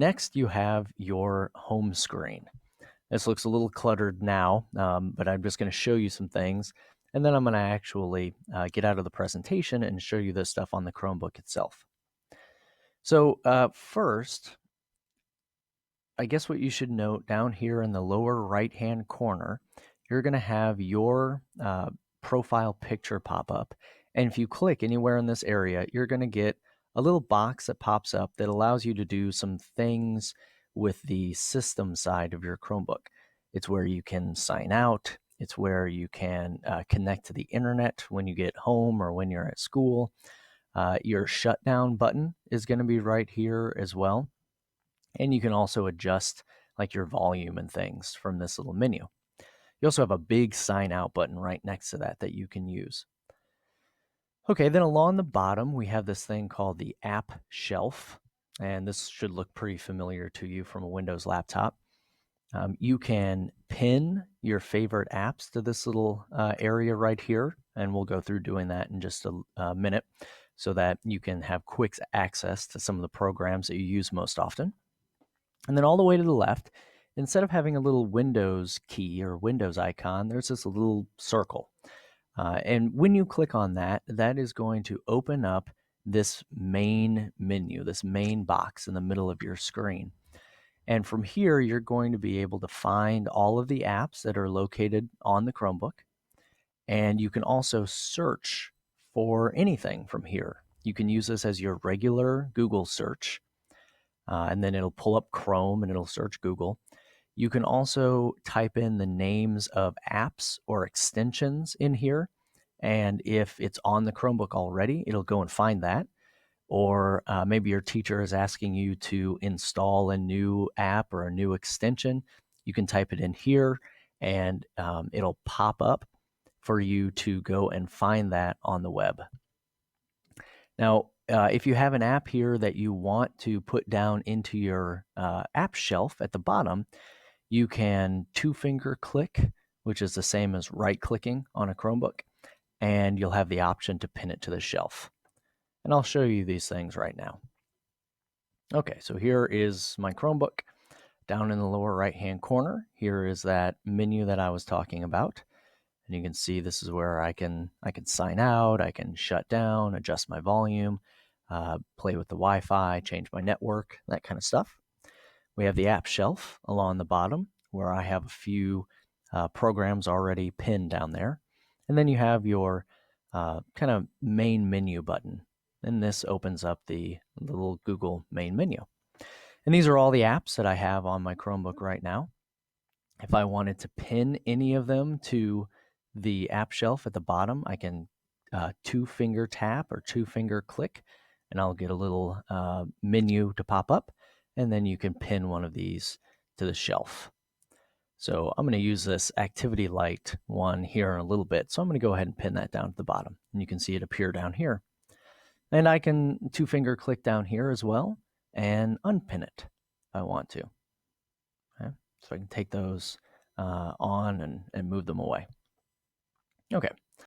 Next, you have your home screen. This looks a little cluttered now, but I'm just going to show you some things, and then I'm going to actually get out of the presentation and show you the stuff on the Chromebook itself. So first, I guess what you should note down here in the lower right-hand corner, you're going to have your profile picture pop up. And if you click anywhere in this area, you're going to get a little box that pops up that allows you to do some things with the system side of your Chromebook. It's where you can sign out. It's where you can connect to the internet when you get home or when you're at school. Your shutdown button is going to be right here as well. And you can also adjust like your volume and things from this little menu. You also have a big sign out button right next to that you can use. Okay, then along the bottom, we have this thing called the App Shelf, and this should look pretty familiar to you from a Windows laptop. You can pin your favorite apps to this little area right here, and we'll go through doing that in just a minute so that you can have quick access to some of the programs that you use most often. And then all the way to the left, instead of having a little Windows key or Windows icon, there's this little circle. And when you click on that, that is going to open up this main menu, this main box in the middle of your screen. And from here, you're going to be able to find all of the apps that are located on the Chromebook. And you can also search for anything from here. You can use this as your regular Google search. And then it'll pull up Chrome and it'll search Google. You can also type in the names of apps or extensions in here. And if it's on the Chromebook already, it'll go and find that. Or maybe your teacher is asking you to install a new app or a new extension. You can type it in here and it'll pop up for you to go and find that on the web. Now, if you have an app here that you want to put down into your app shelf at the bottom, you can two-finger click, which is the same as right-clicking on a Chromebook, and you'll have the option to pin it to the shelf. And I'll show you these things right now. Okay, so here is my Chromebook. Down in the lower right-hand corner, here is that menu that I was talking about. And you can see this is where I can sign out, I can shut down, adjust my volume, play with the Wi-Fi, change my network, that kind of stuff. We have the app shelf along the bottom where I have a few programs already pinned down there. And then you have your kind of main menu button. And this opens up the little Google main menu. And these are all the apps that I have on my Chromebook right now. If I wanted to pin any of them to the app shelf at the bottom, I can two-finger tap or two-finger click, and I'll get a little menu to pop up, and then you can pin one of these to the shelf. So I'm going to use this activity light one here in a little bit. So I'm going to go ahead and pin that down at the bottom, and you can see it appear down here. And I can two-finger click down here as well and unpin it if I want to. So I can take those on and move them away. Okay,